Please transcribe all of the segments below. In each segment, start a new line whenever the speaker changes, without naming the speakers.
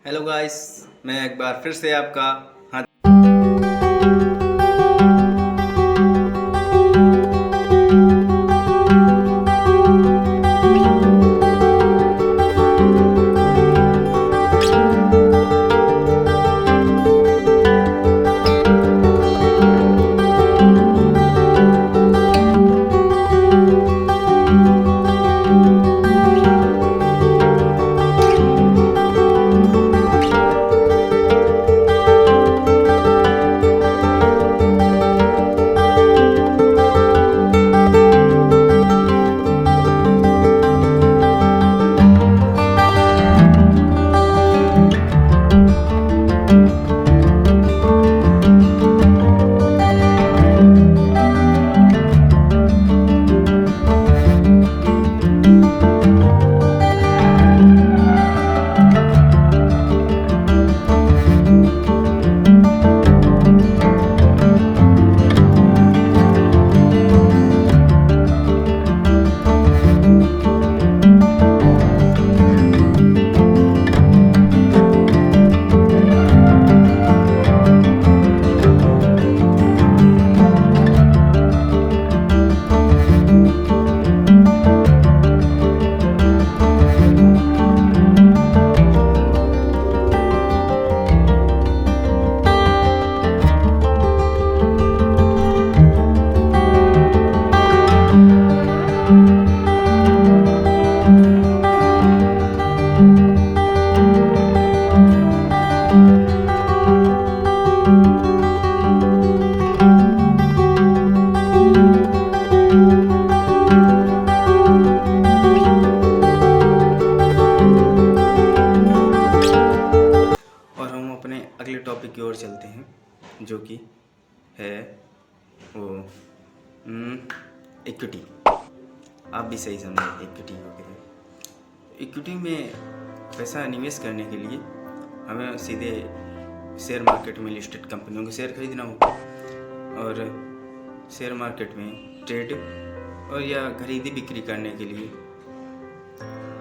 Hello guys, मैं एक बार फिर से आपका हाँ और हम अपने अगले टॉपिक की ओर चलते हैं, जो कि है वो इक्विटी। आप भी सही समझे, इक्विटी वगैरह। इक्विटी में पैसा निवेश करने के लिए हमें सीधे शेयर मार्केट में लिस्टेड कंपनियों के शेयर खरीदना होगा और शेयर मार्केट में ट्रेड और या खरीदी बिक्री करने के लिए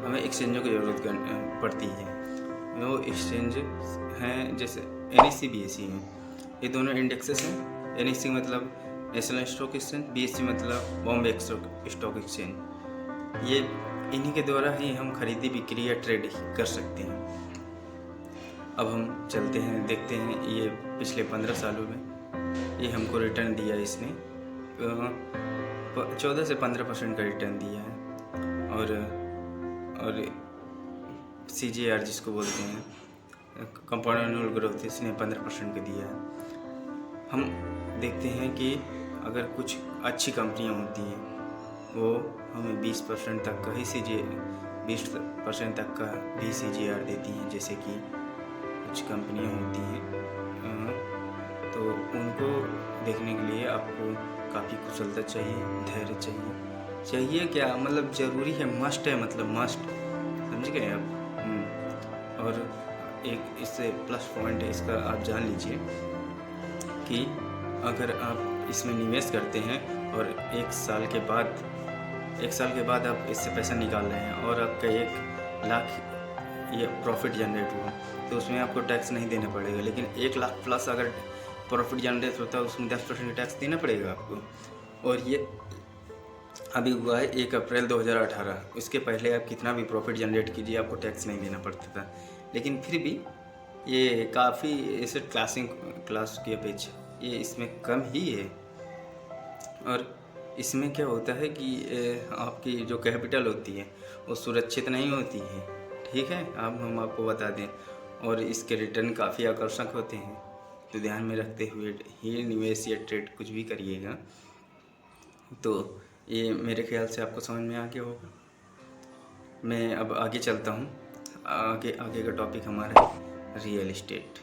हमें एक्सचेंजों की ज़रूरत पड़ती है। वो एक्सचेंज हैं जैसे NSE BSE हैं, ये दोनों इंडेक्सेस हैं। NSE मतलब नेशनल स्टॉक एक्सचेंज, BSE मतलब बॉम्बे स्टॉक एक्सचेंज। ये इन्हीं के द्वारा ही हम खरीदी बिक्री या ट्रेड कर सकते हैं। अब हम चलते हैं, देखते हैं ये पिछले 15 सालों में ये हमको रिटर्न दिया, इसने 14 से 15% का रिटर्न दिया है। और CGR जिसको बोलते हैं, कंपाउंड एनुअल ग्रोथ, इसने 15% का दिया है। हम देखते हैं कि अगर कुछ अच्छी कंपनियां होती हैं वो हमें 20% तक का ही 20% तक का भी CGR देती हैं। जैसे कि कुछ कंपनियां होती हैं तो उनको देखने के लिए आपको काफ़ी कुशलता चाहिए, धैर्य चाहिए क्या मतलब ज़रूरी है, मस्ट है, मतलब मस्ट, समझ गए आप। और एक इससे प्लस पॉइंट है इसका, आप जान लीजिए कि अगर आप इसमें निवेश करते हैं और एक साल के बाद आप इससे पैसा निकाल रहे हैं और आपका 1 लाख ये प्रॉफिट जनरेट हुआ तो उसमें आपको टैक्स नहीं देना पड़ेगा। लेकिन 1 लाख प्लस अगर प्रॉफिट जनरेट होता है उसमें 10% टैक्स देना पड़ेगा आपको। और ये अभी हुआ है 1 अप्रैल 2018। उसके पहले आप कितना भी प्रॉफिट जनरेट कीजिए आपको टैक्स नहीं देना पड़ता था। लेकिन फिर भी ये काफ़ी इसे क्लास की अपेक्षा ये इसमें कम ही है। और इसमें क्या होता है कि आपकी जो कैपिटल होती है वो सुरक्षित नहीं होती है, ठीक है। अब हम आपको बता दें, और इसके रिटर्न काफ़ी आकर्षक होते हैं, तो ध्यान में रखते हुए ही निवेश या ट्रेड कुछ भी करिएगा। तो ये मेरे ख्याल से आपको समझ में आ गया होगा। मैं अब आगे चलता हूँ। आगे का टॉपिक हमारा है रियल इस्टेट,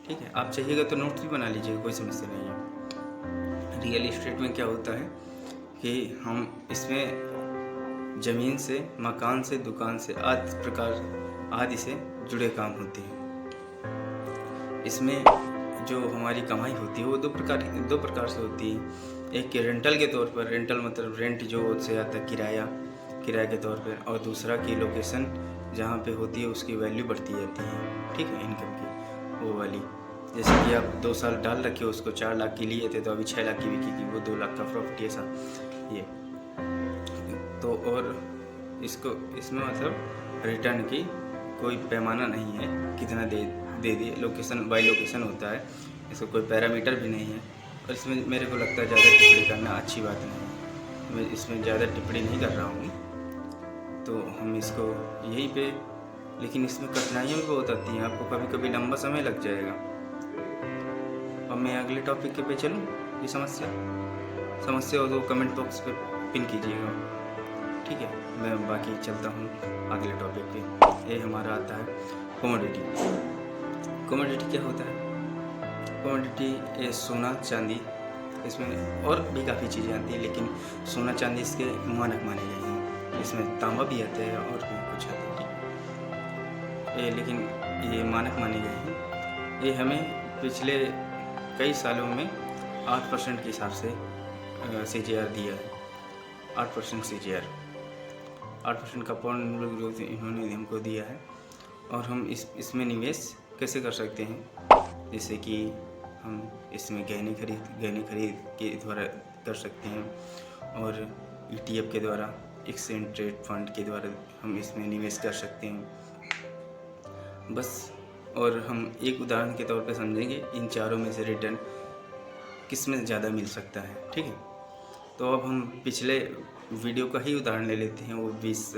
ठीक है। आप चाहिएगा तो नोट्स भी बना लीजिएगा, कोई समस्या नहीं है। रियल इस्टेट में क्या होता है कि हम इसमें ज़मीन से, मकान से, दुकान से आदि से जुड़े काम होते हैं। इसमें जो हमारी कमाई होती है वो दो प्रकार से होती है। एक कि रेंटल के तौर पर, रेंटल मतलब रेंट जो से आता है, किराए के तौर पर, और दूसरा की लोकेशन जहाँ पे होती है उसकी वैल्यू बढ़ती जाती है, ठीक है, इनकम की वो वाली। जैसे कि आप 2 साल डाल रखे उसको 4 लाख की लिए थे तो अभी 6 लाख की बिकेगी, वो 2 लाख का प्रॉफिट ऐसा ये। तो और इसमें मतलब रिटर्न की कोई पैमाना नहीं है, कितना दे दिए, लोकेशन बाय लोकेशन होता है, इसका कोई पैरामीटर भी नहीं है। और इसमें मेरे को लगता है ज़्यादा टिप्पणी करना अच्छी बात नहीं है, मैं इसमें ज़्यादा टिप्पणी नहीं कर रहा हूँ। तो हम इसको यहीं पे, लेकिन इसमें कठिनाइयाँ भी बहुत आती हैं, आपको कभी कभी लंबा समय लग जाएगा। अब मैं अगले टॉपिक पे चलूँ। ये समस्या हो तो कमेंट बॉक्स पे पिन कीजिएगा, ठीक है। मैं बाकी चलता हूँ अगले टॉपिक पे। ये हमारा आता है कमोडिटी। कमोडिटी क्या होता है? कमोडिटी ये सोना चांदी, इसमें और भी काफ़ी चीज़ें आती हैं, लेकिन सोना चांदी इसके मानक माने गए हैं। इसमें तांबा भी आता है और भी कुछ आता है, ठीक है। लेकिन ये मानक माने गए हैं। ये हमें पिछले कई सालों में 8% के हिसाब से CGR दिया है। 8% CGR, 8% का कंपाउंड ग्रोथ इन्होंने हमको दिया है। और हम इसमें निवेश कैसे कर सकते हैं? जैसे कि हम इसमें गहने खरीद के द्वारा कर सकते हैं, और ETF के द्वारा, एक्सचेंज ट्रेड फंड के द्वारा हम इसमें निवेश कर सकते हैं बस। और हम एक उदाहरण के तौर पे समझेंगे इन चारों में से रिटर्न किस में ज़्यादा मिल सकता है, ठीक है। तो अब हम पिछले वीडियो का ही उदाहरण ले लेते हैं, वो 20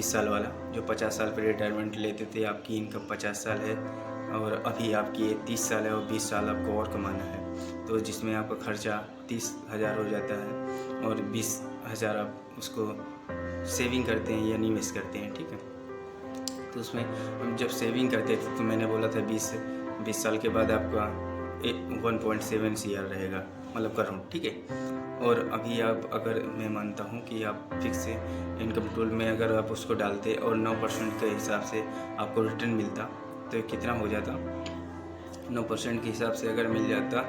साल वाला, जो 50 साल पर रिटायरमेंट लेते थे। आपकी इनकम 50 साल है और अभी आपकी 30 साल है और 20 साल आपको और कमाना है, तो जिसमें आपका खर्चा 30,000 हो जाता है और 20,000 आप उसको सेविंग करते हैं या निवेश करते हैं, ठीक है। तो उसमें हम जब सेविंग करते थे तो मैंने बोला था 20 साल के बाद आपका 1.7 CR रहेगा, मतलब करोड़, ठीक है। और अभी आप, अगर मैं मानता हूँ कि आप फिक्स इनकम टूल में अगर आप उसको डालते और 9% के हिसाब से आपको रिटर्न मिलता तो कितना हो जाता? 9% के हिसाब से अगर मिल जाता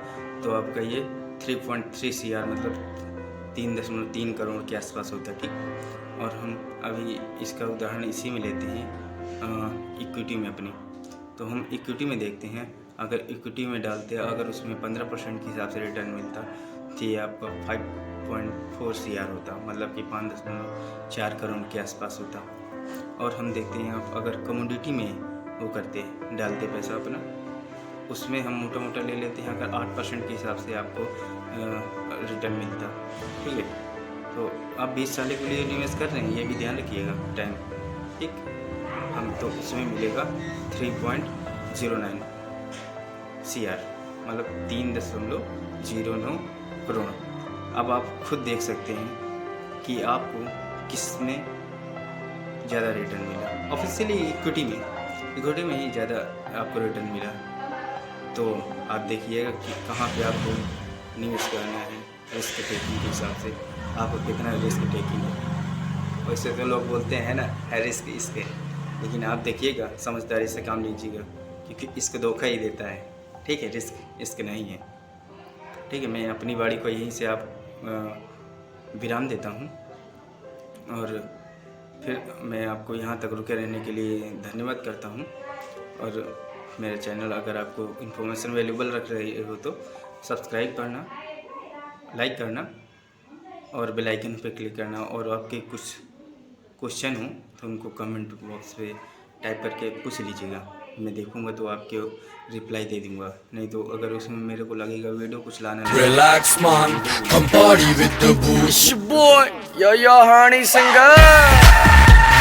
तो आपका ये 3.3 CR, मतलब 3.3 करोड़ के आसपास होता, ठीक। और हम अभी इसका उदाहरण इसी में लेते हैं इक्विटी में अपनी। तो हम इक्विटी में देखते हैं, अगर इक्विटी में डालते अगर उसमें 15% के हिसाब से रिटर्न मिलता तो ये आपका 5.4 CR होता, मतलब कि 5.4 करोड़ के आसपास होता। और हम देखते हैं आप अगर कमोडिटी में वो करते डालते पैसा अपना, उसमें हम मोटा ले लेते हैं, अगर 8% के हिसाब से आपको रिटर्न मिलता, ठीक है। तो आप 20 साल के लिए इन्वेस्ट कर रहे हैं, ये भी ध्यान रखिएगा टाइम, ठीक। हम तो उसमें मिलेगा 3.09 CR, मतलब 3.09 करोड़। अब आप खुद देख सकते हैं कि आपको किस में ज़्यादा रिटर्न मिला। ऑफिशियली इक्विटी में ही ज़्यादा आपको रिटर्न मिला। तो आप देखिएगा कि कहाँ पे आपको निवेश करना है, रिस्क टेकिंग के हिसाब से आपको कितना रिस्क टेकिंग है। वैसे तो लोग बोलते हैं ना है रिस्क इसके, लेकिन आप देखिएगा समझदारी से काम लीजिएगा, क्योंकि इसको धोखा ही देता है, ठीक है। रिस्क इसके नहीं है, ठीक है। मैं अपनी बाड़ी को यहीं से आप विराम देता हूँ, और फिर मैं आपको यहाँ तक रुके रहने के लिए धन्यवाद करता हूँ। और मेरे चैनल अगर आपको इन्फॉर्मेशन वैल्यूबल रख रही हो तो सब्सक्राइब करना, लाइक करना और बेल आइकन पे क्लिक करना। और आपके कुछ क्वेश्चन हो तो उनको कमेंट बॉक्स पे टाइप करके पूछ लीजिएगा, मैं देखूंगा तो आपके रिप्लाई दे दूंगा। नहीं तो अगर उसमें मेरे को लगेगा वीडियो कुछ लाना है,
Relax man, come party with the boost. It's your boy, yo Honey Singer.